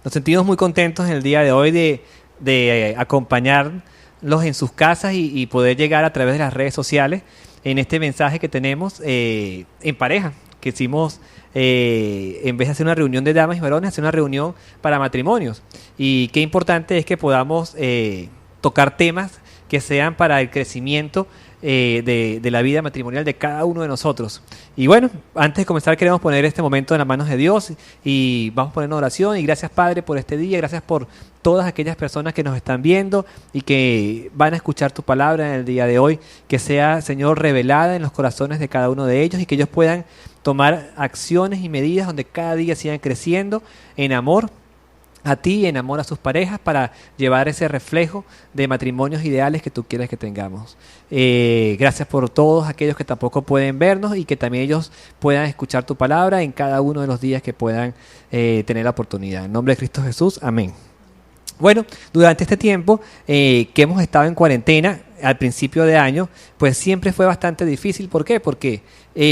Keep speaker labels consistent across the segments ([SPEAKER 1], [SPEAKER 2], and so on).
[SPEAKER 1] Nos sentimos muy contentos en el día de hoy de acompañarlos en sus casas y poder llegar a través de las redes sociales en este mensaje que tenemos en pareja, que hicimos en vez de hacer una reunión de damas y varones, hacer una reunión para matrimonios. Y qué importante es que podamos tocar temas que sean para el crecimiento de la vida matrimonial de cada uno de nosotros. Y bueno, antes de comenzar queremos poner este momento en las manos de Dios y vamos a poner una oración. Y gracias, Padre, por este día, gracias por todas aquellas personas que nos están viendo y que van a escuchar tu palabra en el día de hoy, que sea, Señor, revelada en los corazones de cada uno de ellos y que ellos puedan tomar acciones y medidas donde cada día sigan creciendo en amor a ti, en amor a sus parejas, para llevar ese reflejo de matrimonios ideales que tú quieres que tengamos. Gracias por todos aquellos que tampoco pueden vernos y que también ellos puedan escuchar tu palabra en cada uno de los días que puedan tener la oportunidad. En nombre de Cristo Jesús, amén. Bueno, durante este tiempo que hemos estado en cuarentena, al principio de año, pues siempre fue bastante difícil. ¿Por qué? Porque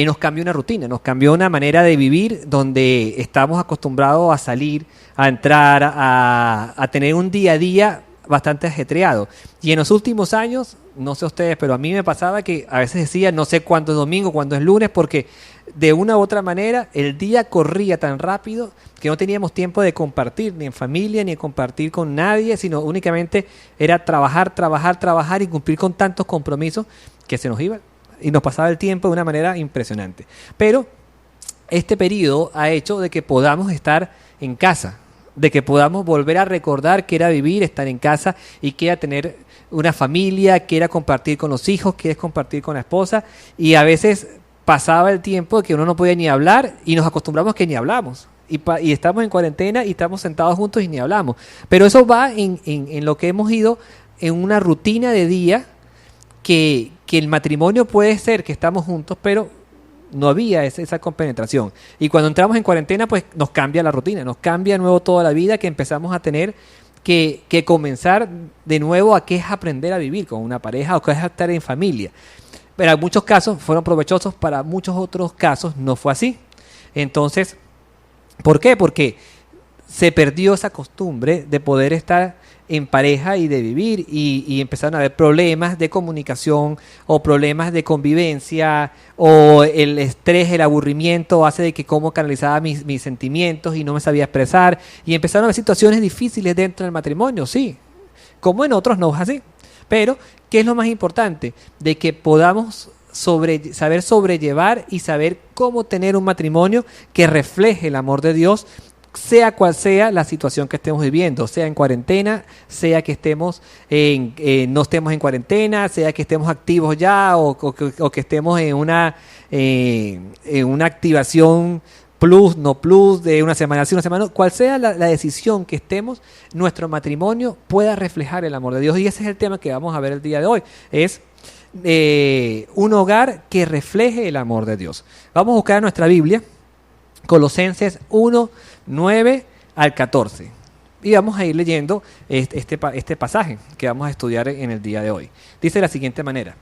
[SPEAKER 1] nos cambió una rutina, nos cambió una manera de vivir donde estamos acostumbrados a salir, a entrar, a tener un día a día bastante ajetreado. Y en los últimos años, no sé ustedes, pero a mí me pasaba que a veces decía, no sé cuándo es domingo, cuándo es lunes, porque de una u otra manera el día corría tan rápido que no teníamos tiempo de compartir ni en familia ni de compartir con nadie, sino únicamente era trabajar, trabajar, trabajar y cumplir con tantos compromisos que se nos iba y nos pasaba el tiempo de una manera impresionante. Pero este periodo ha hecho de que podamos estar en casa, de que podamos volver a recordar que era vivir, estar en casa y que era tener una familia, que era compartir con los hijos, que es compartir con la esposa, y a veces pasaba el tiempo de que uno no podía ni hablar y nos acostumbramos que ni hablamos. Y estamos en cuarentena y estamos sentados juntos y ni hablamos. Pero eso va en lo que hemos ido en una rutina de día que el matrimonio puede ser que estamos juntos, pero no había esa compenetración. Y cuando entramos en cuarentena, pues nos cambia la rutina, nos cambia de nuevo toda la vida, que empezamos a tener que comenzar de nuevo a qué es aprender a vivir con una pareja o qué es estar en familia. Pero en muchos casos fueron provechosos, para muchos otros casos no fue así. Entonces, ¿por qué? Porque se perdió esa costumbre de poder estar en pareja y de vivir y empezaron a haber problemas de comunicación o problemas de convivencia o el estrés, el aburrimiento hace de que cómo canalizaba mis sentimientos y no me sabía expresar y empezaron a haber situaciones difíciles dentro del matrimonio, sí, como en otros no es así. Pero, ¿qué es lo más importante? De que podamos saber sobrellevar y saber cómo tener un matrimonio que refleje el amor de Dios, sea cual sea la situación que estemos viviendo, sea en cuarentena, sea que estemos no estemos en cuarentena, sea que estemos activos ya o que estemos en una activación plus, no plus, de una semana sí, una semana no, cual sea la decisión que estemos, nuestro matrimonio pueda reflejar el amor de Dios. Y ese es el tema que vamos a ver el día de hoy, es un hogar que refleje el amor de Dios. Vamos a buscar en nuestra Biblia, Colosenses 1, 9 al 14. Y vamos a ir leyendo este pasaje que vamos a estudiar en el día de hoy. Dice de la siguiente manera: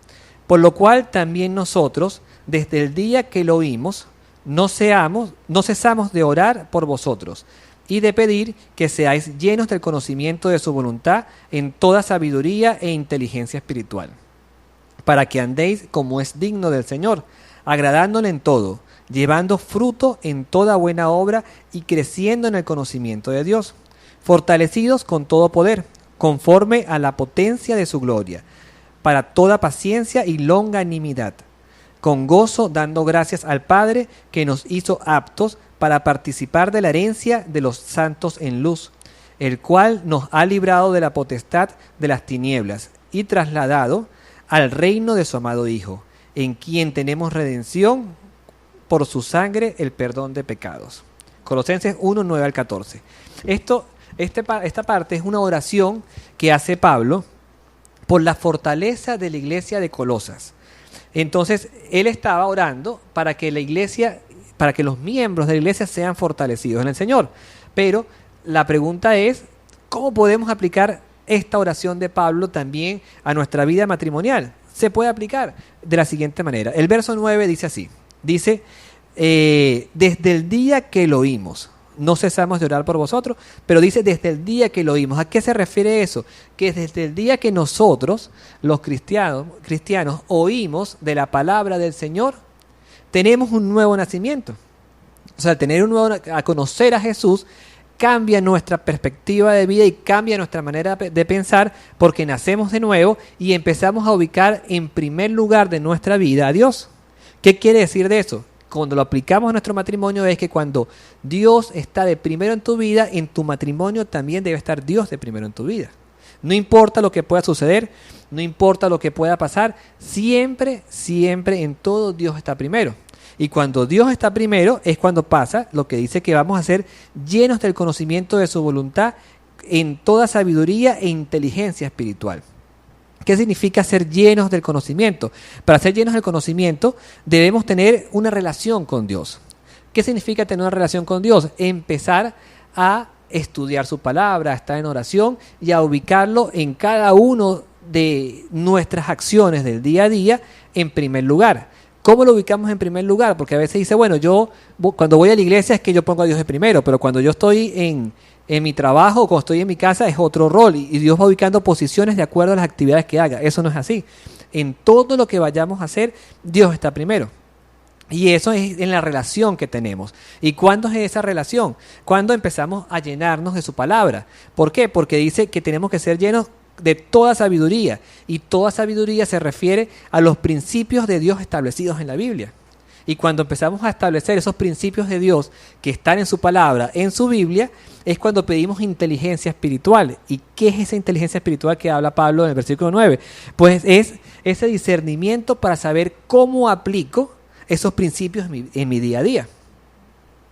[SPEAKER 1] por lo cual también nosotros, desde el día que lo oímos, no cesamos de orar por vosotros y de pedir que seáis llenos del conocimiento de su voluntad en toda sabiduría e inteligencia espiritual, para que andéis como es digno del Señor, agradándole en todo, llevando fruto en toda buena obra y creciendo en el conocimiento de Dios, fortalecidos con todo poder, conforme a la potencia de su gloria, para toda paciencia y longanimidad, con gozo dando gracias al Padre que nos hizo aptos para participar de la herencia de los santos en luz, el cual nos ha librado de la potestad de las tinieblas y trasladado al reino de su amado Hijo, en quien tenemos redención por su sangre, el perdón de pecados. Colosenses 1, 9 al 14. Esta parte es una oración que hace Pablo por la fortaleza de la iglesia de Colosas. Entonces, él estaba orando para que la iglesia, para que los miembros de la iglesia sean fortalecidos en el Señor. Pero la pregunta es, ¿cómo podemos aplicar esta oración de Pablo también a nuestra vida matrimonial? Se puede aplicar de la siguiente manera. El verso 9 dice así, dice, desde el día que lo oímos. no cesamos de orar por vosotros, pero dice desde el día que lo oímos. ¿A qué se refiere eso? Que desde el día que nosotros, los cristianos, oímos de la palabra del Señor, tenemos un nuevo nacimiento. O sea, a conocer a Jesús cambia nuestra perspectiva de vida y cambia nuestra manera de pensar, porque nacemos de nuevo y empezamos a ubicar en primer lugar de nuestra vida a Dios. ¿Qué quiere decir de eso? Cuando lo aplicamos a nuestro matrimonio es que cuando Dios está de primero en tu vida, en tu matrimonio también debe estar Dios de primero en tu vida. No importa lo que pueda suceder, no importa lo que pueda pasar, siempre, siempre en todo Dios está primero. Y cuando Dios está primero es cuando pasa lo que dice que vamos a ser llenos del conocimiento de su voluntad en toda sabiduría e inteligencia espiritual. ¿Qué significa ser llenos del conocimiento? Para ser llenos del conocimiento debemos tener una relación con Dios. ¿Qué significa tener una relación con Dios? Empezar a estudiar su palabra, a estar en oración y a ubicarlo en cada uno de nuestras acciones del día a día en primer lugar. ¿Cómo lo ubicamos en primer lugar? Porque a veces dice, bueno, yo cuando voy a la iglesia es que yo pongo a Dios de primero, pero cuando yo estoy en mi trabajo o cuando estoy en mi casa es otro rol y Dios va ubicando posiciones de acuerdo a las actividades que haga. Eso no es así. En todo lo que vayamos a hacer, Dios está primero. Y eso es en la relación que tenemos. ¿Y cuándo es esa relación? Cuando empezamos a llenarnos de su palabra. ¿Por qué? Porque dice que tenemos que ser llenos de toda sabiduría. Y toda sabiduría se refiere a los principios de Dios establecidos en la Biblia. Y cuando empezamos a establecer esos principios de Dios que están en su palabra, en su Biblia, es cuando pedimos inteligencia espiritual. ¿Y qué es esa inteligencia espiritual que habla Pablo en el versículo 9? Pues es ese discernimiento para saber cómo aplico esos principios en mi día a día.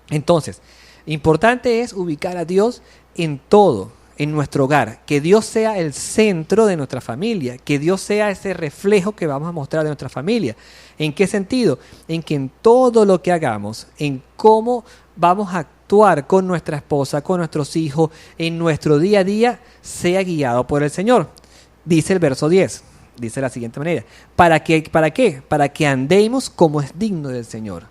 [SPEAKER 1] Entonces, importante es ubicar a Dios en todo, en nuestro hogar, que Dios sea el centro de nuestra familia, que Dios sea ese reflejo que vamos a mostrar de nuestra familia. ¿En qué sentido? En que en todo lo que hagamos, en cómo vamos a actuar con nuestra esposa, con nuestros hijos, en nuestro día a día, sea guiado por el Señor. Dice el verso 10, dice de la siguiente manera, ¿para qué? Para que andemos como es digno del Señor.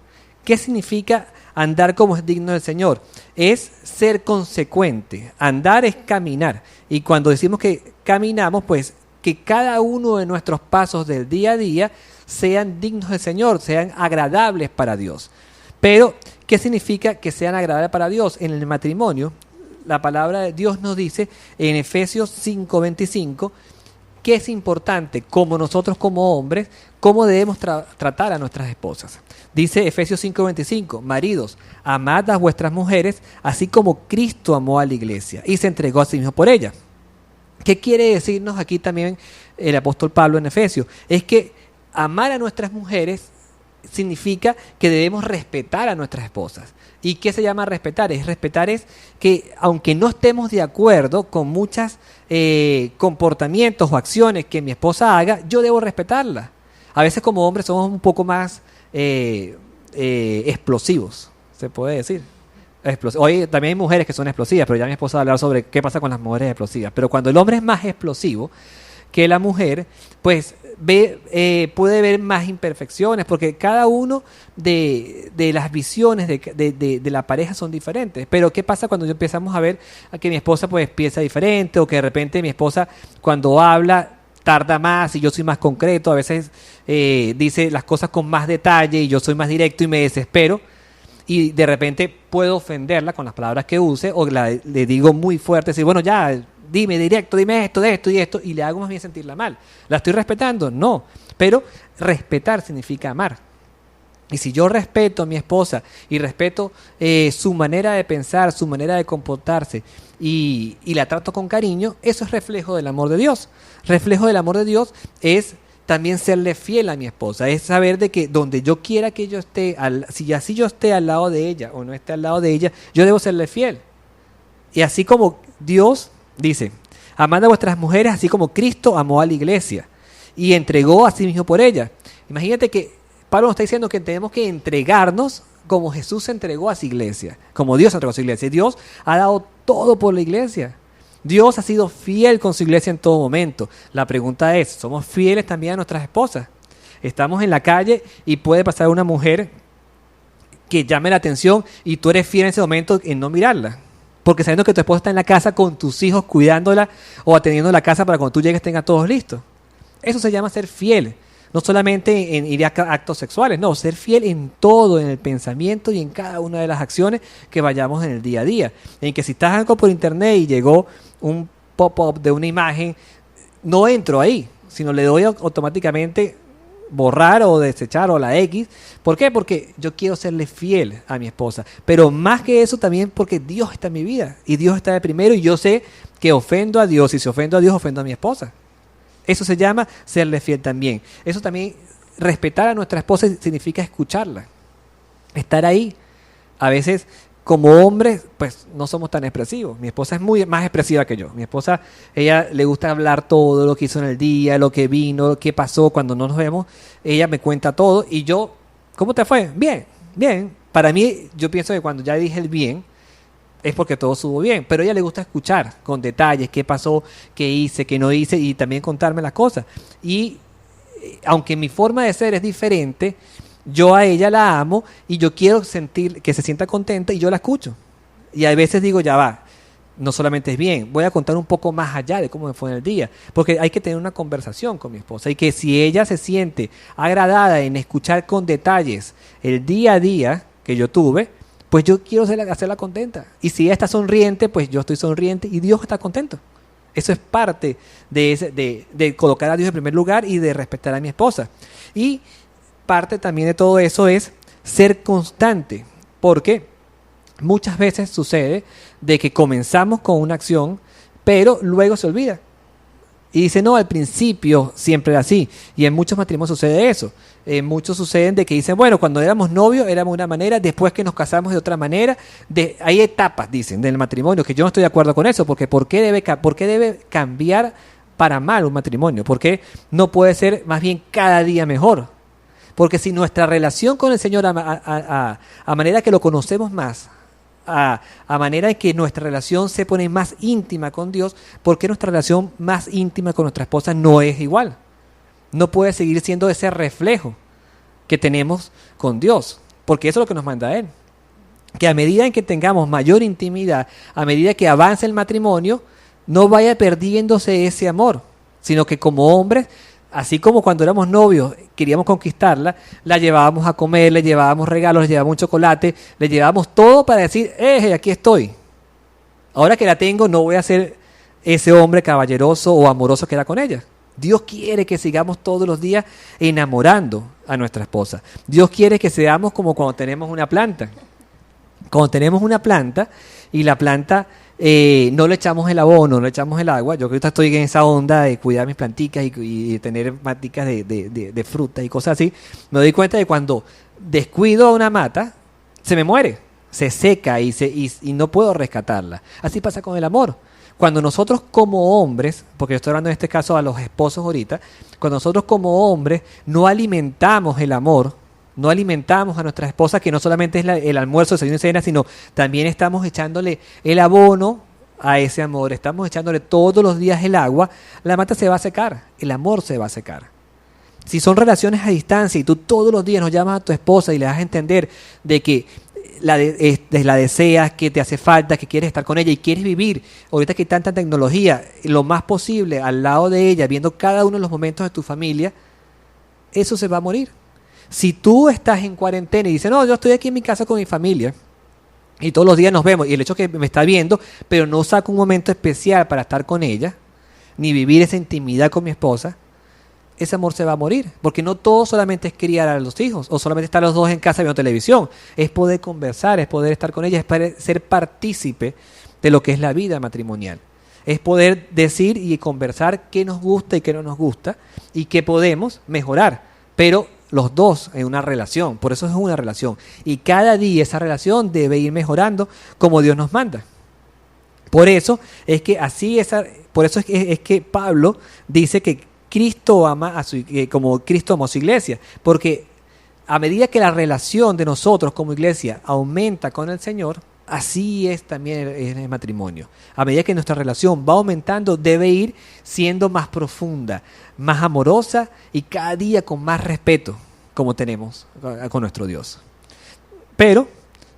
[SPEAKER 1] ¿Qué significa andar como es digno del Señor? Es ser consecuente. Andar es caminar. Y cuando decimos que caminamos, pues que cada uno de nuestros pasos del día a día sean dignos del Señor, sean agradables para Dios. Pero, ¿qué significa que sean agradables para Dios? En el matrimonio, la palabra de Dios nos dice en Efesios 5:25 que es importante, como nosotros como hombres, cómo debemos tratar a nuestras esposas. Dice Efesios 5:25, maridos, amad a vuestras mujeres, así como Cristo amó a la iglesia y se entregó a sí mismo por ella. ¿Qué quiere decirnos aquí también el apóstol Pablo en Efesios? Es que amar a nuestras mujeres significa que debemos respetar a nuestras esposas. ¿Y qué se llama respetar? Respetar es que aunque no estemos de acuerdo con muchos comportamientos o acciones que mi esposa haga, yo debo respetarla. A veces como hombres somos un poco más explosivos, se puede decir. Hoy también hay mujeres que son explosivas, pero ya mi esposa va a hablar sobre qué pasa con las mujeres explosivas. Pero cuando el hombre es más explosivo que la mujer, pues puede ver más imperfecciones, porque cada uno de las visiones de la pareja son diferentes. Pero ¿qué pasa cuando empezamos a ver a que mi esposa pues piensa diferente, o que de repente mi esposa cuando habla tarda más y yo soy más concreto, a veces dice las cosas con más detalle y yo soy más directo y me desespero? Y de repente puedo ofenderla con las palabras que use, o le digo muy fuerte, decir, bueno, ya, dime directo, dime esto, de esto y esto, y le hago más bien sentirla mal. ¿La estoy respetando? No. Pero respetar significa amar. Y si yo respeto a mi esposa y respeto su manera de pensar, su manera de comportarse y la trato con cariño, eso es reflejo del amor de Dios. Reflejo del amor de Dios es también serle fiel a mi esposa, es saber de que donde yo quiera que yo esté, si así yo esté al lado de ella o no esté al lado de ella, yo debo serle fiel. Y así como Dios dice, amad a vuestras mujeres así como Cristo amó a la iglesia y entregó a sí mismo por ella. Imagínate que Pablo nos está diciendo que tenemos que entregarnos como Jesús se entregó a su iglesia, como Dios se entregó a su iglesia. Dios ha dado todo por la iglesia. Dios ha sido fiel con su iglesia en todo momento. La pregunta es, ¿somos fieles también a nuestras esposas? Estamos en la calle y puede pasar una mujer que llame la atención y tú eres fiel en ese momento en no mirarla. Porque sabiendo que tu esposa está en la casa con tus hijos cuidándola o atendiendo la casa para cuando tú llegues tenga todos listos. Eso se llama ser fiel. No solamente en ir a actos sexuales, no, ser fiel en todo, en el pensamiento y en cada una de las acciones que vayamos en el día a día. En que si estás algo por internet y llegó un pop-up de una imagen, no entro ahí, sino le doy automáticamente borrar o desechar o la X. ¿Por qué? Porque yo quiero serle fiel a mi esposa. Pero más que eso también porque Dios está en mi vida y Dios está de primero y yo sé que ofendo a Dios y si ofendo a Dios ofendo a mi esposa. Eso se llama serle fiel también. Eso también, respetar a nuestra esposa significa escucharla, estar ahí. A veces, como hombres, pues no somos tan expresivos. Mi esposa es muy más expresiva que yo. Mi esposa, ella le gusta hablar todo lo que hizo en el día, lo que vino, qué pasó cuando no nos vemos. Ella me cuenta todo y yo, ¿cómo te fue? Bien, bien. Para mí, yo pienso que cuando ya dije el bien, es porque todo estuvo bien, pero a ella le gusta escuchar con detalles qué pasó, qué hice, qué no hice y también contarme las cosas. Y aunque mi forma de ser es diferente, yo a ella la amo y yo quiero sentir que se sienta contenta y yo la escucho. Y a veces digo, ya va, no solamente es bien, voy a contar un poco más allá de cómo me fue en el día, porque hay que tener una conversación con mi esposa y que si ella se siente agradada en escuchar con detalles el día a día que yo tuve, pues yo quiero hacerla contenta. Y si ella está sonriente, pues yo estoy sonriente y Dios está contento. Eso es parte de colocar a Dios en primer lugar y de respetar a mi esposa. Y parte también de todo eso es ser constante, porque muchas veces sucede de que comenzamos con una acción, pero luego se olvida. Y dice, no, al principio siempre era así. Y en muchos matrimonios sucede eso. Muchos suceden de que dicen, bueno, cuando éramos novios éramos de una manera, después que nos casamos de otra manera. Hay etapas, dicen, del matrimonio, que yo no estoy de acuerdo con eso, porque ¿por qué debe cambiar para mal un matrimonio? ¿Por qué no puede ser más bien cada día mejor? Porque si nuestra relación con el Señor, a manera que lo conocemos más, a manera en que nuestra relación se pone más íntima con Dios, ¿por qué nuestra relación más íntima con nuestra esposa no es igual? No puede seguir siendo ese reflejo que tenemos con Dios, porque eso es lo que nos manda Él. Que a medida en que tengamos mayor intimidad, a medida que avance el matrimonio, no vaya perdiéndose ese amor, sino que como hombres, así como cuando éramos novios, queríamos conquistarla, la llevábamos a comer, le llevábamos regalos, le llevábamos un chocolate, le llevábamos todo para decir, aquí estoy. Ahora que la tengo, no voy a ser ese hombre caballeroso o amoroso que era con ella. Dios quiere que sigamos todos los días enamorando a nuestra esposa. Dios quiere que seamos como cuando tenemos una planta. Cuando tenemos una planta y la planta no le echamos el abono, no le echamos el agua. Yo ahorita estoy en esa onda de cuidar mis planticas y tener maticas de frutas y cosas así. Me doy cuenta de cuando descuido a una mata, se me muere, se seca y no puedo rescatarla. Así pasa con el amor. Cuando nosotros como hombres, porque yo estoy hablando en este caso a los esposos ahorita, cuando nosotros como hombres no alimentamos el amor, no alimentamos a nuestras esposas, que no solamente es el almuerzo, desayuno y cena, sino también estamos echándole el abono a ese amor, estamos echándole todos los días el agua, la mata se va a secar, el amor se va a secar. Si son relaciones a distancia y tú todos los días nos llamas a tu esposa y le das a entender de que la deseas, que te hace falta, que quieres estar con ella y quieres vivir, ahorita que hay tanta tecnología, lo más posible al lado de ella, viendo cada uno de los momentos de tu familia, eso se va a morir. Si tú estás en cuarentena y dices, no, yo estoy aquí en mi casa con mi familia y todos los días nos vemos y el hecho que me está viendo, pero no saco un momento especial para estar con ella, ni vivir esa intimidad con mi esposa, ese amor se va a morir, porque no todo solamente es criar a los hijos o solamente estar los dos en casa viendo televisión, es poder conversar, es poder estar con ella, es ser partícipe de lo que es la vida matrimonial, es poder decir y conversar qué nos gusta y qué no nos gusta y qué podemos mejorar, pero los dos en una relación, por eso es una relación y cada día esa relación debe ir mejorando como Dios nos manda. Por eso es que es que Pablo dice que Cristo ama como Cristo amó a su iglesia, porque a medida que la relación de nosotros como iglesia aumenta con el Señor, así es también en el matrimonio. A medida que nuestra relación va aumentando, debe ir siendo más profunda, más amorosa y cada día con más respeto, como tenemos con nuestro Dios. Pero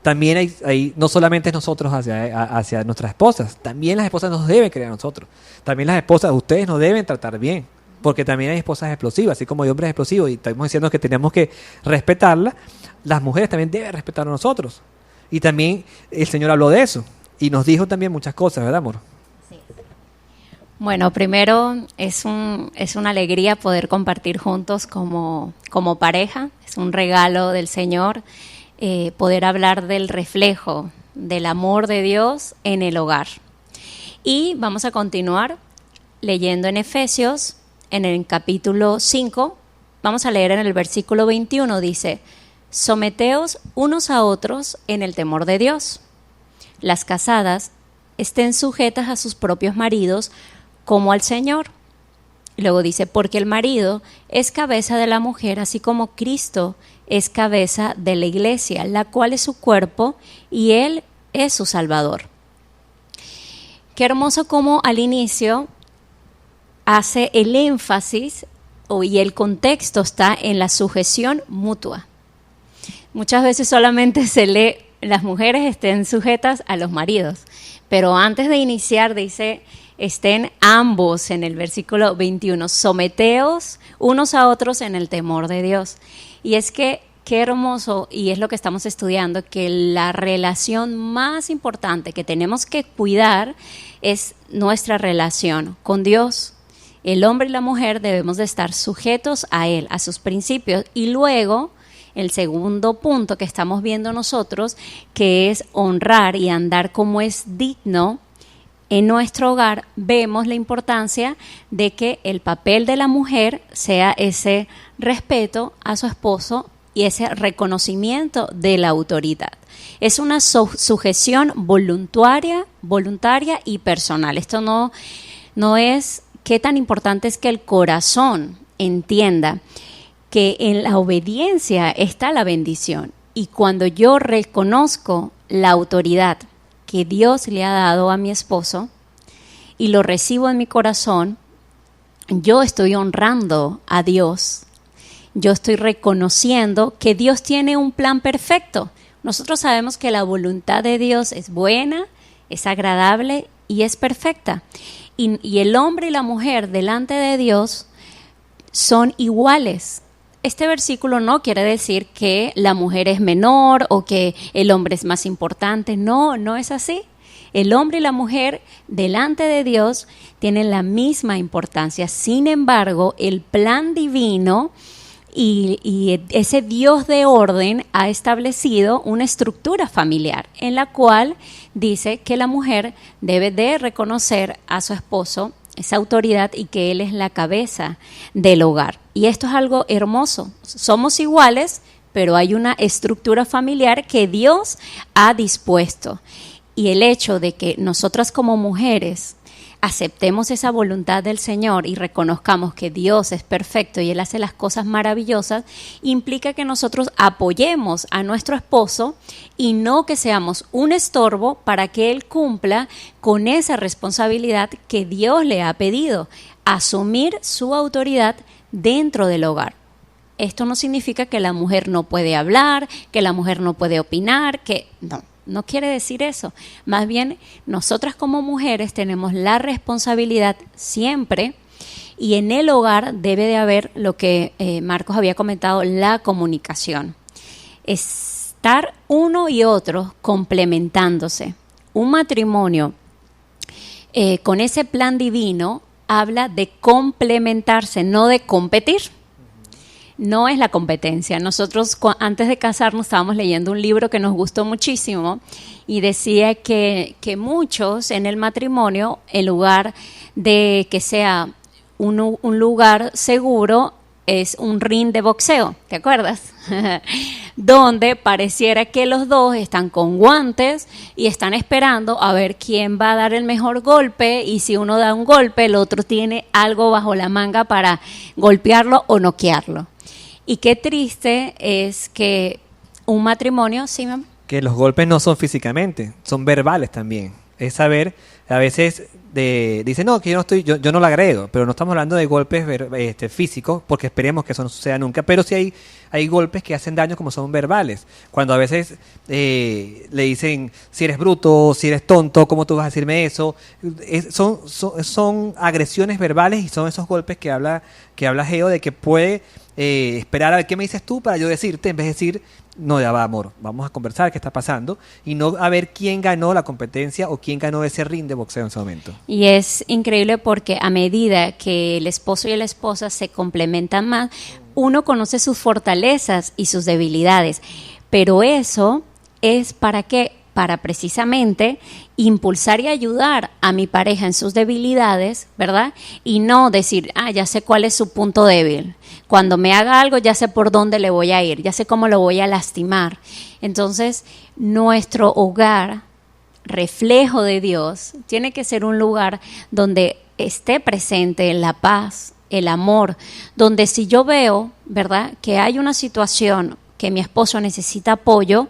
[SPEAKER 1] también hay no solamente nosotros hacia nuestras esposas, también las esposas nos deben creer a nosotros. También las esposas de ustedes nos deben tratar bien, porque también hay esposas explosivas, así como hay hombres explosivos, y estamos diciendo que tenemos que respetarlas. Las mujeres también deben respetar a nosotros. Y también el Señor habló de eso, y nos dijo también muchas cosas, ¿verdad, amor?
[SPEAKER 2] Sí. Bueno, primero es una alegría poder compartir juntos como pareja, es un regalo del Señor. Poder hablar del reflejo del amor de Dios en el hogar. Y vamos a continuar leyendo en Efesios, en el capítulo 5, vamos a leer en el versículo 21, dice: someteos unos a otros en el temor de Dios. Las casadas estén sujetas a sus propios maridos como al Señor. Luego dice: porque el marido es cabeza de la mujer, así como Cristo es cabeza de la iglesia, la cual es su cuerpo y Él es su Salvador. Qué hermoso como al inicio hace el énfasis y el contexto está en la sujeción mutua. Muchas veces solamente se lee: las mujeres estén sujetas a los maridos, pero antes de iniciar dice: estén ambos, en el versículo 21, someteos unos a otros en el temor de Dios. Y es que qué hermoso, y es lo que estamos estudiando, que la relación más importante que tenemos que cuidar es nuestra relación con Dios. El hombre y la mujer debemos de estar sujetos a Él, a sus principios. Y luego, el segundo punto que estamos viendo nosotros, que es honrar y andar como es digno en nuestro hogar, vemos la importancia de que el papel de la mujer sea ese respeto a su esposo y ese reconocimiento de la autoridad. Es una sujeción voluntaria y personal. Esto no es qué tan importante es que el corazón entienda que en la obediencia está la bendición. Y cuando yo reconozco la autoridad que Dios le ha dado a mi esposo y lo recibo en mi corazón, yo estoy honrando a Dios. Yo estoy reconociendo que Dios tiene un plan perfecto. Nosotros sabemos que la voluntad de Dios es buena, es agradable y es perfecta. Y el hombre y la mujer delante de Dios son iguales. Este versículo no quiere decir que la mujer es menor o que el hombre es más importante. No, no es así. El hombre y la mujer delante de Dios tienen la misma importancia. Sin embargo, el plan divino y ese Dios de orden ha establecido una estructura familiar en la cual dice que la mujer debe de reconocer a su esposo esa autoridad y que él es la cabeza del hogar. Y esto es algo hermoso. Somos iguales, pero hay una estructura familiar que Dios ha dispuesto. Y el hecho de que nosotras como mujeres aceptemos esa voluntad del Señor y reconozcamos que Dios es perfecto y Él hace las cosas maravillosas, implica que nosotros apoyemos a nuestro esposo y no que seamos un estorbo para que Él cumpla con esa responsabilidad que Dios le ha pedido, asumir su autoridad dentro del hogar. Esto no significa que la mujer no puede hablar, que la mujer no puede opinar, que no quiere decir eso. Más bien, nosotras como mujeres tenemos la responsabilidad siempre, y en el hogar debe de haber lo que Marcos había comentado, la comunicación. Estar uno y otro complementándose. Un matrimonio con ese plan divino habla de complementarse, no de competir. No es la competencia. Nosotros antes de casarnos estábamos leyendo un libro que nos gustó muchísimo y decía que muchos en el matrimonio, en lugar de que sea un lugar seguro, es un ring de boxeo, ¿te acuerdas? Donde pareciera que los dos están con guantes y están esperando a ver quién va a dar el mejor golpe, y si uno da un golpe, el otro tiene algo bajo la manga para golpearlo o noquearlo. Y qué triste es que un matrimonio, ¿sí, mamá?
[SPEAKER 1] Que los golpes no son físicamente, son verbales también. Es saber a veces dice, no, que yo no la agrego, pero no estamos hablando de golpes físicos, porque esperemos que eso no suceda nunca, pero sí hay golpes que hacen daño como son verbales, cuando a veces le dicen, si eres bruto, si eres tonto, ¿cómo tú vas a decirme eso? Son agresiones verbales y son esos golpes que habla Geo, de que puede esperar a ver qué me dices tú para yo decirte, en vez de decir, no, ya va, amor, vamos a conversar qué está pasando, y no a ver quién ganó la competencia o quién ganó ese ring de boxeo en ese momento.
[SPEAKER 2] Y es increíble porque a medida que el esposo y la esposa se complementan más, uno conoce sus fortalezas y sus debilidades, pero eso es ¿para qué? Para precisamente impulsar y ayudar a mi pareja en sus debilidades, ¿verdad? Y no decir, ya sé cuál es su punto débil. Cuando me haga algo, ya sé por dónde le voy a ir, ya sé cómo lo voy a lastimar. Entonces, nuestro hogar, reflejo de Dios, tiene que ser un lugar donde esté presente la paz, el amor, donde si yo veo, ¿verdad?, que hay una situación que mi esposo necesita apoyo,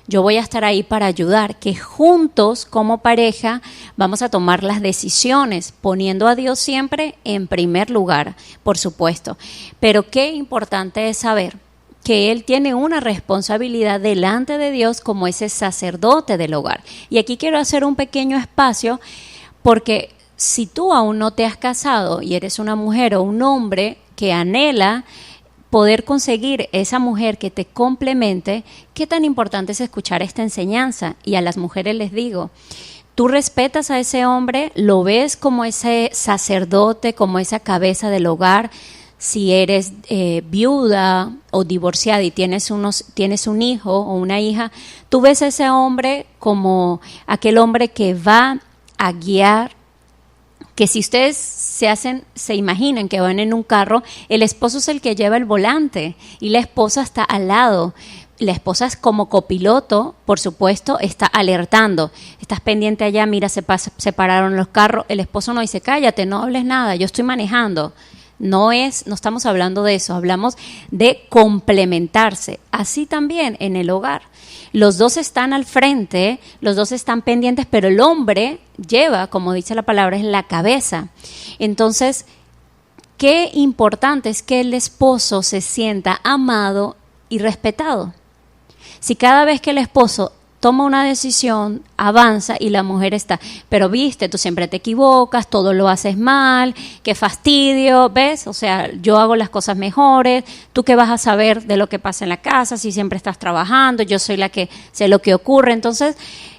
[SPEAKER 2] yo voy a estar ahí para ayudar, que juntos como pareja vamos a tomar las decisiones, poniendo a Dios siempre en primer lugar, por supuesto. Pero qué importante es saber que Él tiene una responsabilidad delante de Dios como ese sacerdote del hogar. Y aquí quiero hacer un pequeño espacio porque si tú aún no te has casado y eres una mujer o un hombre que anhela poder conseguir esa mujer que te complemente, qué tan importante es escuchar esta enseñanza. Y a las mujeres les digo, tú respetas a ese hombre, lo ves como ese sacerdote, como esa cabeza del hogar. Si eres viuda o divorciada y tienes un hijo o una hija, tú ves a ese hombre como aquel hombre que va a guiar, que si ustedes se imaginan que van en un carro, el esposo es el que lleva el volante y la esposa está al lado. La esposa es como copiloto, por supuesto, está alertando. Estás pendiente allá, mira, se pararon los carros. El esposo no dice, cállate, no hables nada, yo estoy manejando. No estamos hablando de eso, hablamos de complementarse. Así también en el hogar. Los dos están al frente, los dos están pendientes, pero el hombre lleva, como dice la palabra, es la cabeza. Entonces, qué importante es que el esposo se sienta amado y respetado. Si cada vez que el esposo toma una decisión, avanza y la mujer está, pero viste, tú siempre te equivocas, todo lo haces mal, qué fastidio, ¿ves? O sea, yo hago las cosas mejores, tú qué vas a saber de lo que pasa en la casa si siempre estás trabajando, yo soy la que sé lo que ocurre. Entonces,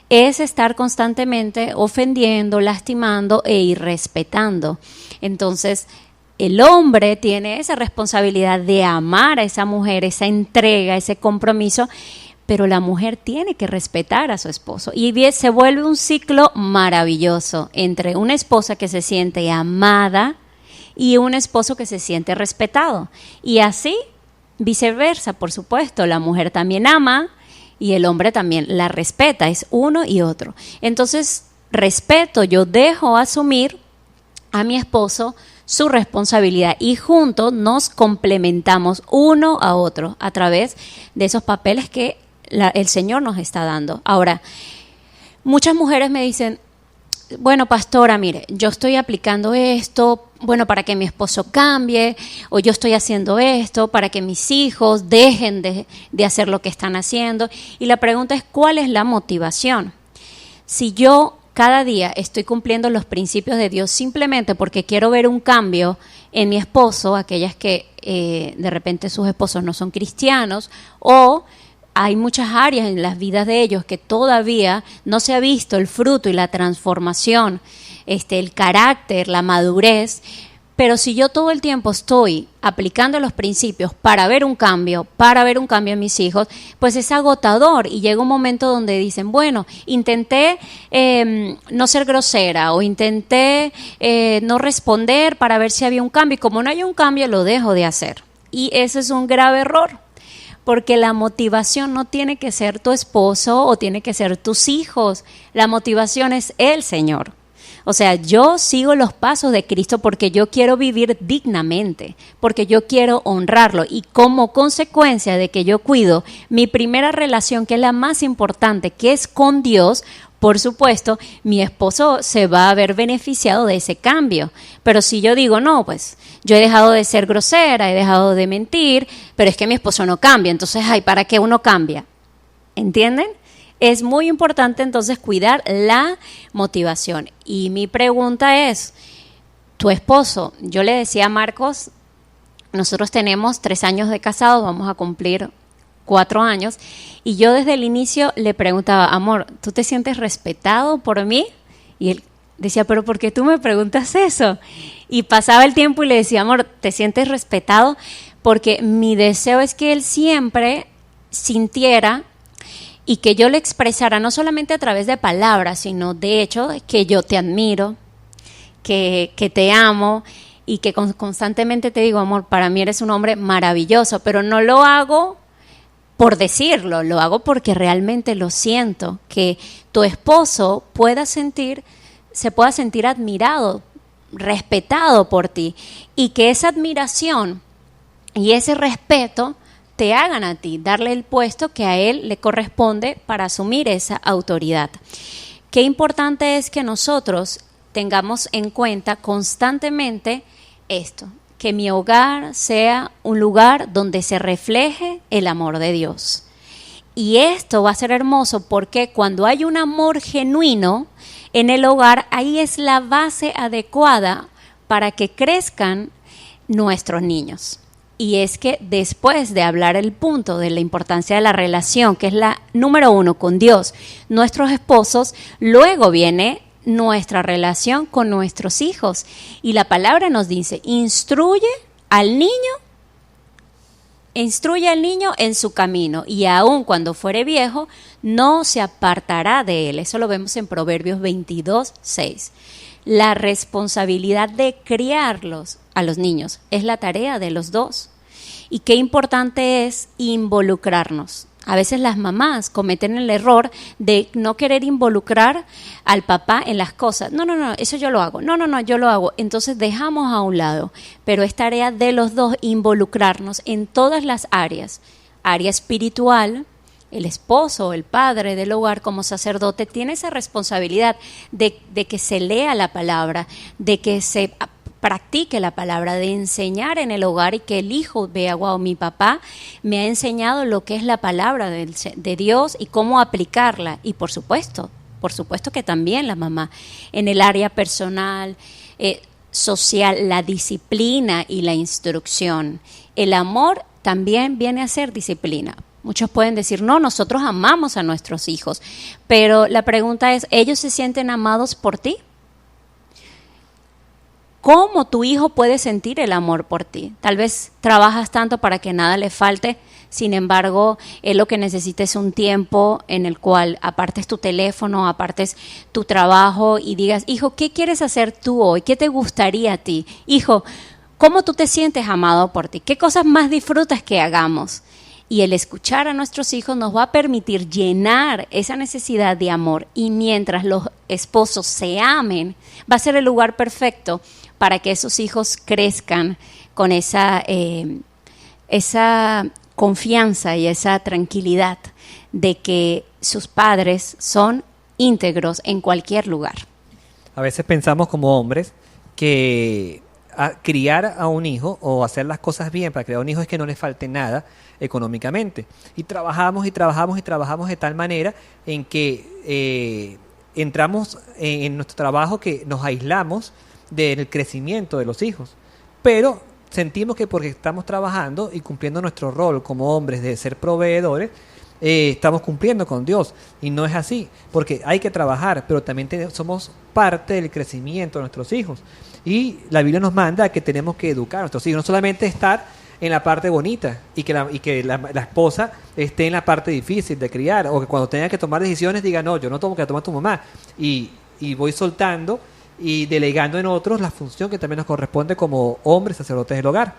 [SPEAKER 2] es estar constantemente ofendiendo, lastimando e irrespetando. Entonces, el hombre tiene esa responsabilidad de amar a esa mujer, esa entrega, ese compromiso, pero la mujer tiene que respetar a su esposo. Y se vuelve un ciclo maravilloso entre una esposa que se siente amada y un esposo que se siente respetado. Y así, viceversa, por supuesto, la mujer también ama y el hombre también la respeta, es uno y otro. Entonces, respeto, yo dejo asumir a mi esposo su responsabilidad y juntos nos complementamos uno a otro a través de esos papeles que el Señor nos está dando. Ahora, muchas mujeres me dicen, bueno, pastora, mire, yo estoy aplicando esto, bueno, para que mi esposo cambie, o yo estoy haciendo esto para que mis hijos dejen de hacer lo que están haciendo. Y la pregunta es, ¿cuál es la motivación? Si yo cada día estoy cumpliendo los principios de Dios simplemente porque quiero ver un cambio en mi esposo, aquellas que de repente sus esposos no son cristianos, o hay muchas áreas en las vidas de ellos que todavía no se ha visto el fruto y la transformación, el carácter, la madurez. Pero si yo todo el tiempo estoy aplicando los principios para ver un cambio en mis hijos, pues es agotador y llega un momento donde dicen, bueno, intenté no ser grosera o intenté no responder para ver si había un cambio y como no hay un cambio lo dejo de hacer. Y ese es un grave error. Porque la motivación no tiene que ser tu esposo o tiene que ser tus hijos. La motivación es el Señor. O sea, yo sigo los pasos de Cristo porque yo quiero vivir dignamente, porque yo quiero honrarlo. Y como consecuencia de que yo cuido mi primera relación, que es la más importante, que es con Dios, por supuesto, mi esposo se va a ver beneficiado de ese cambio. Pero si yo digo, no, pues yo he dejado de ser grosera, he dejado de mentir, pero es que mi esposo no cambia, entonces, ay, ¿para qué uno cambia? ¿Entienden? Es muy importante entonces cuidar la motivación. Y mi pregunta es, tu esposo, yo le decía a Marcos, nosotros tenemos 3 años de casados, vamos a cumplir 4 años, y yo desde el inicio le preguntaba, amor, ¿tú te sientes respetado por mí? Y él decía, pero ¿por qué tú me preguntas eso? Y pasaba el tiempo y le decía, amor, ¿te sientes respetado? Porque mi deseo es que él siempre sintiera y que yo le expresara, no solamente a través de palabras, sino de hecho que yo te admiro, que te amo, y que constantemente te digo, amor, para mí eres un hombre maravilloso, pero no lo hago por decirlo, lo hago porque realmente lo siento, que tu esposo se pueda sentir admirado, respetado por ti, y que esa admiración y ese respeto te hagan a ti, darle el puesto que a él le corresponde para asumir esa autoridad. Qué importante es que nosotros tengamos en cuenta constantemente esto, que mi hogar sea un lugar donde se refleje el amor de Dios. Y esto va a ser hermoso porque cuando hay un amor genuino en el hogar, ahí es la base adecuada para que crezcan nuestros niños. Y es que después de hablar el punto de la importancia de la relación, que es la número 1 con Dios, nuestros esposos, luego viene nuestra relación con nuestros hijos. Y la palabra nos dice, instruye al niño en su camino, y aun cuando fuere viejo, no se apartará de él. Eso lo vemos en Proverbios 22:6. La responsabilidad de criarlos a los niños es la tarea de los dos. Y qué importante es involucrarnos. A veces las mamás cometen el error de no querer involucrar al papá en las cosas. No, eso yo lo hago. No, yo lo hago. Entonces dejamos a un lado. Pero es tarea de los dos involucrarnos en todas las áreas. Área espiritual, el esposo, el padre del hogar como sacerdote tiene esa responsabilidad de que se lea la palabra, de que se practique la palabra, de enseñar en el hogar y que el hijo vea, wow, mi papá me ha enseñado lo que es la palabra de Dios y cómo aplicarla. Y por supuesto que también la mamá en el área personal, social, la disciplina y la instrucción. El amor también viene a ser disciplina. Muchos pueden decir, no, nosotros amamos a nuestros hijos, pero la pregunta es, ¿ellos se sienten amados por ti? ¿Cómo tu hijo puede sentir el amor por ti? Tal vez trabajas tanto para que nada le falte, sin embargo, él lo que necesita es un tiempo en el cual apartes tu teléfono, apartes tu trabajo y digas, hijo, ¿qué quieres hacer tú hoy? ¿Qué te gustaría a ti? Hijo, ¿cómo tú te sientes amado por ti? ¿Qué cosas más disfrutas que hagamos? Y el escuchar a nuestros hijos nos va a permitir llenar esa necesidad de amor, y mientras los esposos se amen, va a ser el lugar perfecto para que esos hijos crezcan con esa confianza y esa tranquilidad de que sus padres son íntegros en cualquier lugar.
[SPEAKER 1] A veces pensamos como hombres que criar a un hijo o hacer las cosas bien para criar a un hijo es que no le falte nada económicamente. Y trabajamos de tal manera en que entramos en nuestro trabajo que nos aislamos del crecimiento de los hijos. Pero sentimos que porque estamos trabajando y cumpliendo nuestro rol como hombres de ser proveedores, estamos cumpliendo con Dios. Y no es así, porque hay que trabajar, pero también somos parte del crecimiento de nuestros hijos. Y la Biblia nos manda que tenemos que educar a nuestros hijos, no solamente estar en la parte bonita y que la esposa esté en la parte difícil de criar, o que cuando tenga que tomar decisiones diga, no, yo no tengo que tomar tu mamá, y voy soltando y delegando en otros la función que también nos corresponde como hombres sacerdotes del hogar.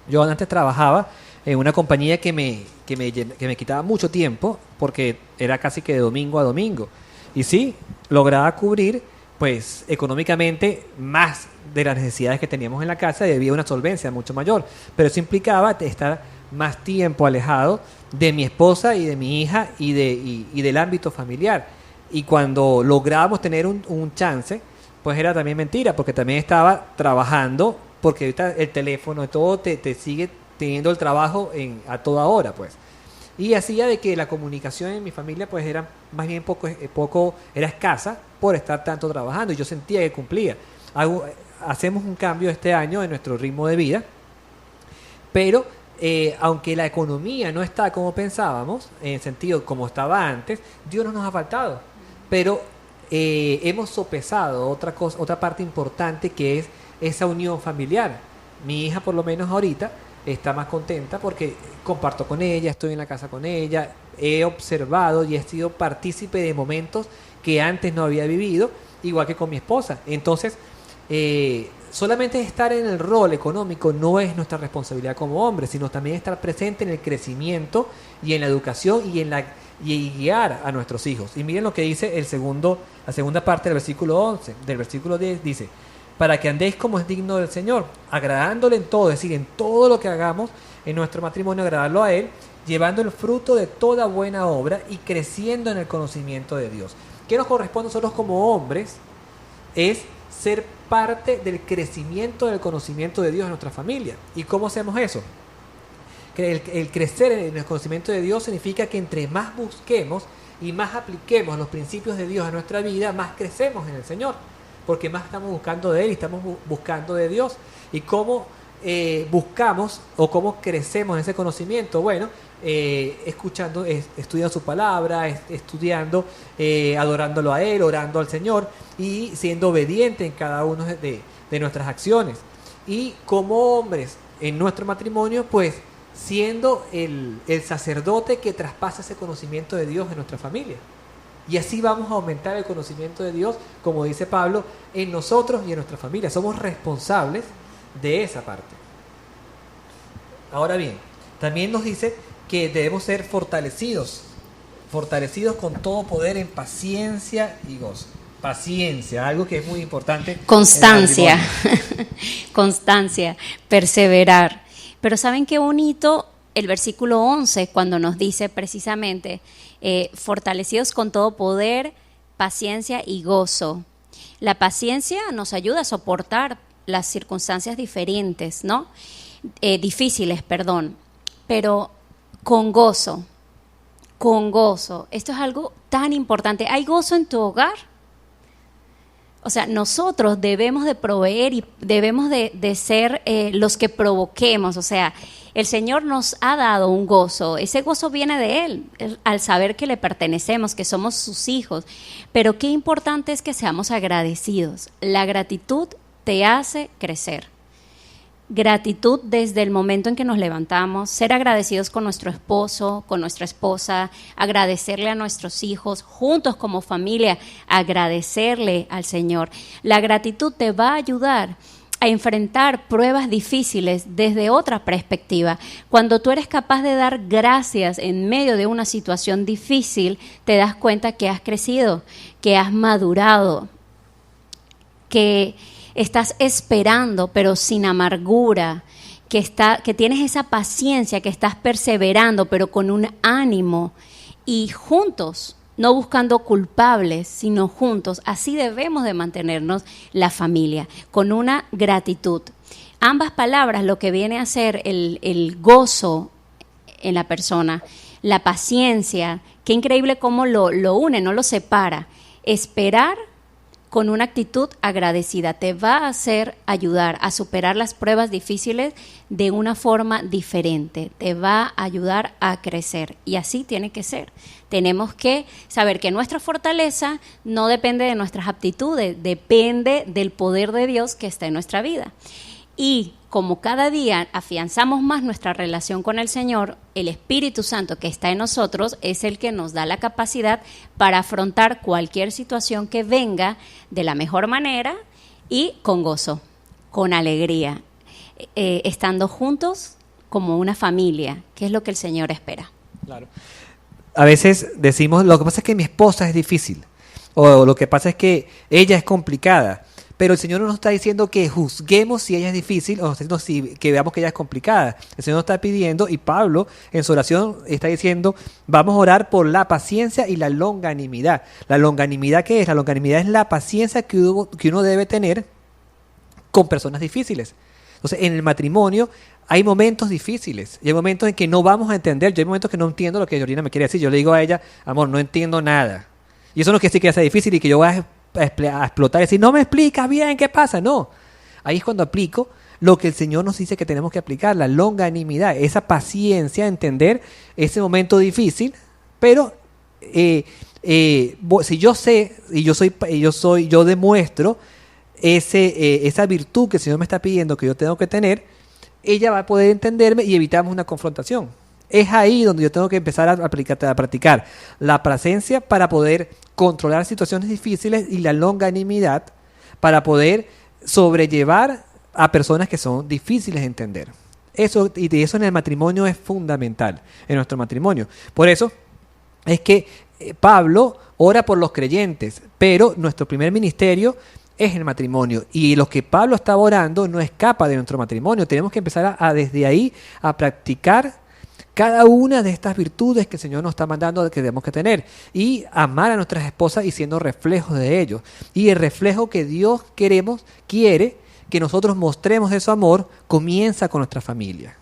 [SPEAKER 1] Yo antes trabajaba en una compañía que me quitaba mucho tiempo porque era casi que de domingo a domingo, y sí, lograba cubrir pues económicamente más de las necesidades que teníamos en la casa y había una solvencia mucho mayor, pero eso implicaba estar más tiempo alejado de mi esposa y de mi hija y del ámbito familiar. y cuando lográbamos tener un chance, pues era también mentira, porque también estaba trabajando, porque ahorita el teléfono y todo te sigue teniendo el trabajo a toda hora, pues. Y hacía de que la comunicación en mi familia pues era más bien poco era escasa por estar tanto trabajando, y yo sentía que cumplía. Hacemos un cambio este año en nuestro ritmo de vida, pero aunque la economía no está como pensábamos, en el sentido como estaba antes, Dios no nos ha faltado. Pero hemos sopesado otra parte importante, que es esa unión familiar. Mi hija, por lo menos ahorita, está más contenta porque comparto con ella, estoy en la casa con ella, he observado y he sido partícipe de momentos que antes no había vivido, igual que con mi esposa. Entonces, solamente estar en el rol económico no es nuestra responsabilidad como hombres, sino también estar presente en el crecimiento y en la educación y guiar a nuestros hijos. Y miren lo que dice la segunda parte del versículo 11, del versículo 10, dice: para que andéis como es digno del Señor, agradándole en todo, es decir, en todo lo que hagamos en nuestro matrimonio, agradarlo a Él, llevando el fruto de toda buena obra y creciendo en el conocimiento de Dios. ¿Qué nos corresponde a nosotros como hombres? Es ser parte del crecimiento del conocimiento de Dios en nuestra familia. ¿Y cómo hacemos eso? Que el crecer en el conocimiento de Dios significa que entre más busquemos y más apliquemos los principios de Dios a nuestra vida, más crecemos en el Señor, porque más estamos buscando de Él y estamos buscando de Dios. ¿Y cómo buscamos o cómo crecemos en ese conocimiento? Bueno, escuchando, estudiando su palabra, estudiando, adorándolo a Él, orando al Señor y siendo obediente en cada una de nuestras acciones. Y como hombres en nuestro matrimonio, pues siendo el sacerdote que traspasa ese conocimiento de Dios en nuestra familia. Y así vamos a aumentar el conocimiento de Dios, como dice Pablo, en nosotros y en nuestra familia. Somos responsables de esa parte. Ahora bien, también nos dice que debemos ser fortalecidos con todo poder en paciencia y gozo. Paciencia, algo que es muy importante.
[SPEAKER 2] Constancia, constancia, perseverar. Pero ¿saben qué bonito el versículo 11 cuando nos dice precisamente fortalecidos con todo poder, paciencia y gozo? La paciencia nos ayuda a soportar las circunstancias diferentes, ¿no? Difíciles, perdón, pero con gozo. Esto es algo tan importante. ¿Hay gozo en tu hogar? O sea, nosotros debemos de proveer y debemos de ser los que provoquemos. O sea, el Señor nos ha dado un gozo. Ese gozo viene de Él, al saber que le pertenecemos, que somos sus hijos. Pero qué importante es que seamos agradecidos. La gratitud te hace crecer. Gratitud desde el momento en que nos levantamos, ser agradecidos con nuestro esposo, con nuestra esposa, agradecerle a nuestros hijos, juntos como familia, agradecerle al Señor. La gratitud te va a ayudar a enfrentar pruebas difíciles desde otra perspectiva. Cuando tú eres capaz de dar gracias en medio de una situación difícil, te das cuenta que has crecido, que has madurado, que estás esperando, pero sin amargura, que tienes esa paciencia, que estás perseverando, pero con un ánimo y juntos, no buscando culpables, sino juntos. Así debemos de mantenernos la familia, con una gratitud. Ambas palabras, lo que viene a ser el gozo en la persona, la paciencia, qué increíble cómo lo une, no lo separa. Esperar con una actitud agradecida te va a hacer ayudar a superar las pruebas difíciles de una forma diferente, te va a ayudar a crecer y así tiene que ser. Tenemos que saber que nuestra fortaleza no depende de nuestras aptitudes, depende del poder de Dios que está en nuestra vida. Y como cada día afianzamos más nuestra relación con el Señor, el Espíritu Santo que está en nosotros es el que nos da la capacidad para afrontar cualquier situación que venga de la mejor manera y con gozo, con alegría, estando juntos como una familia, que es lo que el Señor espera.
[SPEAKER 1] Claro. A veces decimos, lo que pasa es que mi esposa es difícil, o lo que pasa es que ella es complicada. Pero el Señor no nos está diciendo que juzguemos si ella es difícil, o que veamos que ella es complicada. El Señor nos está pidiendo, y Pablo en su oración está diciendo, vamos a orar por la paciencia y la longanimidad. ¿La longanimidad qué es? La longanimidad es la paciencia que uno debe tener con personas difíciles. Entonces, en el matrimonio hay momentos difíciles, y hay momentos en que no vamos a entender. Yo hay momentos que no entiendo lo que Georgina me quiere decir. Yo le digo a ella, amor, no entiendo nada. Y eso no quiere decir que sea difícil y que yo voy a explotar y decir, no me explica bien qué pasa. No, ahí es cuando aplico lo que el Señor nos dice que tenemos que aplicar, la longanimidad, esa paciencia, entender ese momento difícil, pero si yo sé y yo demuestro esa virtud que el Señor me está pidiendo que yo tengo que tener, ella va a poder entenderme y evitamos una confrontación. Es ahí donde yo tengo que empezar a practicar la paciencia para poder controlar situaciones difíciles y la longanimidad para poder sobrellevar a personas que son difíciles de entender. Eso en el matrimonio es fundamental, en nuestro matrimonio. Por eso es que Pablo ora por los creyentes, pero nuestro primer ministerio es el matrimonio. Y lo que Pablo está orando no escapa de nuestro matrimonio. Tenemos que empezar desde ahí a practicar cada una de estas virtudes que el Señor nos está mandando que tenemos que tener, y amar a nuestras esposas y siendo reflejos de ellos. Y el reflejo que Dios quiere que nosotros mostremos de su amor comienza con nuestra familia.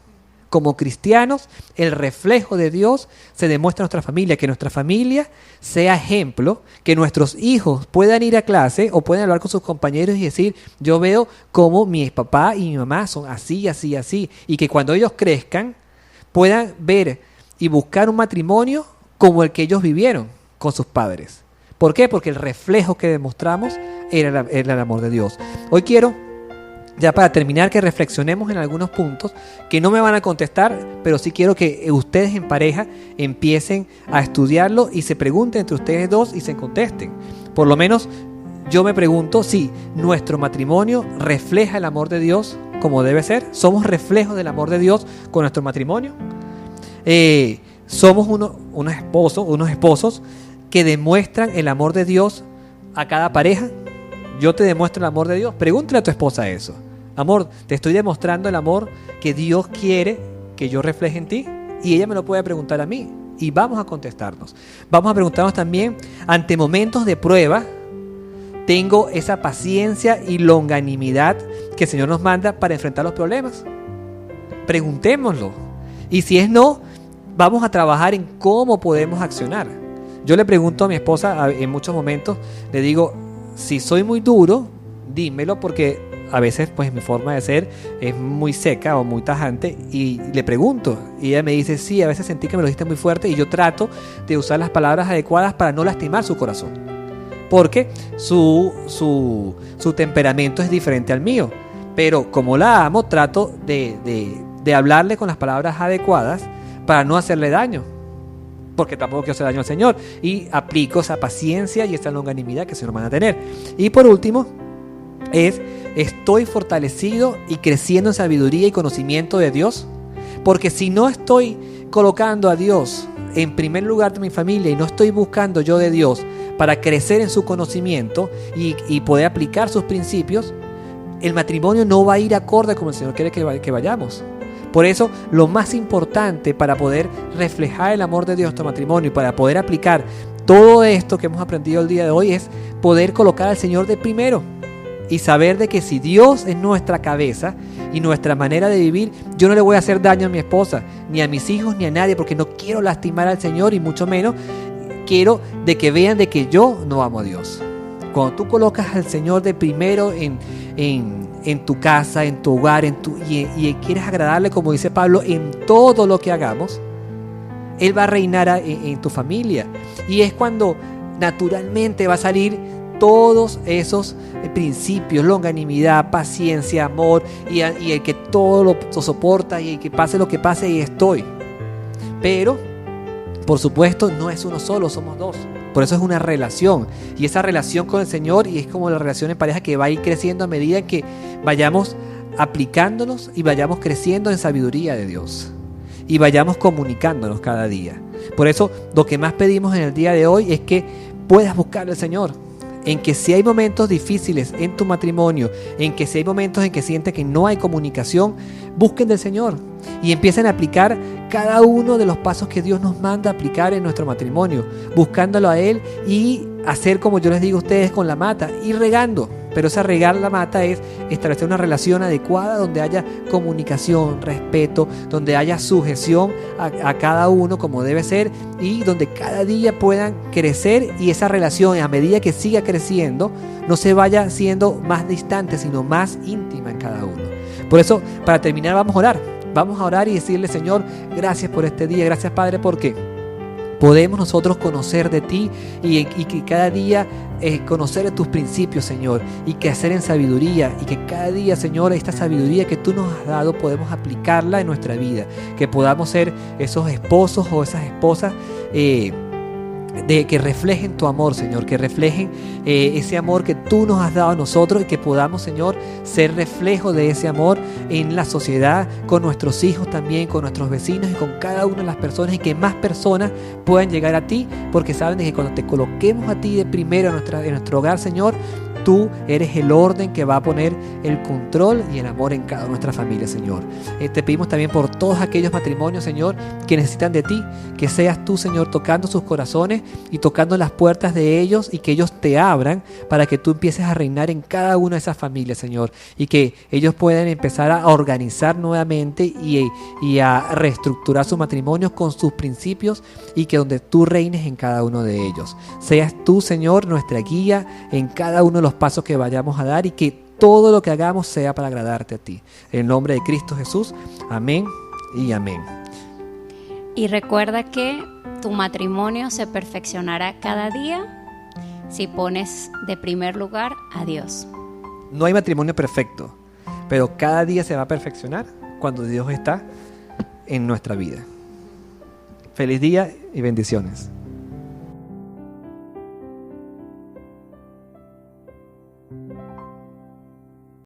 [SPEAKER 1] Como cristianos, el reflejo de Dios se demuestra en nuestra familia, que nuestra familia sea ejemplo, que nuestros hijos puedan ir a clase o puedan hablar con sus compañeros y decir, yo veo cómo mi papá y mi mamá son así, así, así, y que cuando ellos crezcan puedan ver y buscar un matrimonio como el que ellos vivieron con sus padres. ¿Por qué? Porque el reflejo que demostramos era el amor de Dios. Hoy quiero, ya para terminar, que reflexionemos en algunos puntos que no me van a contestar, pero sí quiero que ustedes en pareja empiecen a estudiarlo y se pregunten entre ustedes dos y se contesten. Por lo menos yo me pregunto si nuestro matrimonio refleja el amor de Dios como debe ser. ¿Somos reflejos del amor de Dios con nuestro matrimonio? ¿Somos unos esposos que demuestran el amor de Dios a cada pareja? Yo te demuestro el amor de Dios. Pregúntale a tu esposa eso. Amor, te estoy demostrando el amor que Dios quiere que yo refleje en ti. Y ella me lo puede preguntar a mí. Y vamos a contestarnos. Vamos a preguntarnos también, ante momentos de prueba, ¿tengo esa paciencia y longanimidad que el Señor nos manda para enfrentar los problemas? Preguntémoslo. Y si es no, vamos a trabajar en cómo podemos accionar. Yo le pregunto a mi esposa en muchos momentos, le digo, si soy muy duro, dímelo, porque a veces pues mi forma de ser es muy seca o muy tajante, y le pregunto y ella me dice, sí, a veces sentí que me lo dijiste muy fuerte, y yo trato de usar las palabras adecuadas para no lastimar su corazón, porque su temperamento es diferente al mío, pero como la amo, trato de hablarle con las palabras adecuadas para no hacerle daño, porque tampoco quiero hacer daño al Señor, y aplico esa paciencia y esa longanimidad que el Señor manda a tener. Y por último, estoy fortalecido y creciendo en sabiduría y conocimiento de Dios, porque si no estoy colocando a Dios en primer lugar de mi familia y no estoy buscando yo de Dios para crecer en su conocimiento y poder aplicar sus principios, el matrimonio no va a ir acorde como el Señor quiere que vayamos. Por eso, lo más importante para poder reflejar el amor de Dios en nuestro matrimonio y para poder aplicar todo esto que hemos aprendido el día de hoy es poder colocar al Señor de primero y saber de que si Dios es nuestra cabeza y nuestra manera de vivir, yo no le voy a hacer daño a mi esposa, ni a mis hijos, ni a nadie, porque no quiero lastimar al Señor y mucho menos quiero de que vean de que yo no amo a Dios. Cuando tú colocas al Señor de primero en tu casa, en tu hogar, y quieres agradarle, como dice Pablo, en todo lo que hagamos, Él va a reinar en tu familia. Y es cuando naturalmente va a salir todos esos principios, longanimidad, paciencia, amor, y el que todo lo soporta, y el que pase lo que pase, y estoy. Pero, por supuesto, no es uno solo, somos dos. Por eso es una relación, y esa relación con el Señor, y es como la relación en pareja que va a ir creciendo a medida que vayamos aplicándonos y vayamos creciendo en sabiduría de Dios y vayamos comunicándonos cada día. Por eso lo que más pedimos en el día de hoy es que puedas buscar al Señor en que si hay momentos difíciles en tu matrimonio, en que si hay momentos en que sientes que no hay comunicación, busquen del Señor y empiecen a aplicar cada uno de los pasos que Dios nos manda a aplicar en nuestro matrimonio, buscándolo a Él y hacer como yo les digo a ustedes con la mata, ir regando. Pero esa regar la mata es establecer una relación adecuada donde haya comunicación, respeto, donde haya sujeción a cada uno como debe ser y donde cada día puedan crecer y esa relación a medida que siga creciendo no se vaya siendo más distante sino más íntima en cada uno. Por eso, para terminar, vamos a orar. Vamos a orar y decirle: Señor, gracias por este día, gracias Padre, porque podemos nosotros conocer de ti y que cada día conocer de tus principios, Señor, y crecer en sabiduría, y que cada día, Señor, esta sabiduría que tú nos has dado podemos aplicarla en nuestra vida, que podamos ser esos esposos o esas esposas que reflejen tu amor, Señor, que reflejen ese amor que tú nos has dado a nosotros y que podamos, Señor, ser reflejo de ese amor en la sociedad, con nuestros hijos también, con nuestros vecinos y con cada una de las personas, y que más personas puedan llegar a ti, porque saben de que cuando te coloquemos a ti de primero en nuestro hogar, Señor, tú eres el orden que va a poner el control y el amor en cada una de nuestras familias, Señor. Te pedimos también por todos aquellos matrimonios, Señor, que necesitan de ti, que seas tú, Señor, tocando sus corazones y tocando las puertas de ellos y que ellos te abran para que tú empieces a reinar en cada una de esas familias, Señor, y que ellos puedan empezar a organizar nuevamente y a reestructurar sus matrimonios con sus principios y que donde tú reines en cada uno de ellos. Seas tú, Señor, nuestra guía en cada uno de los pasos que vayamos a dar y que todo lo que hagamos sea para agradarte a ti. En el nombre de Cristo Jesús, amén y amén.
[SPEAKER 2] Y recuerda que tu matrimonio se perfeccionará cada día si pones de primer lugar a Dios.
[SPEAKER 1] No hay matrimonio perfecto, pero cada día se va a perfeccionar cuando Dios está en nuestra vida. Feliz día y bendiciones.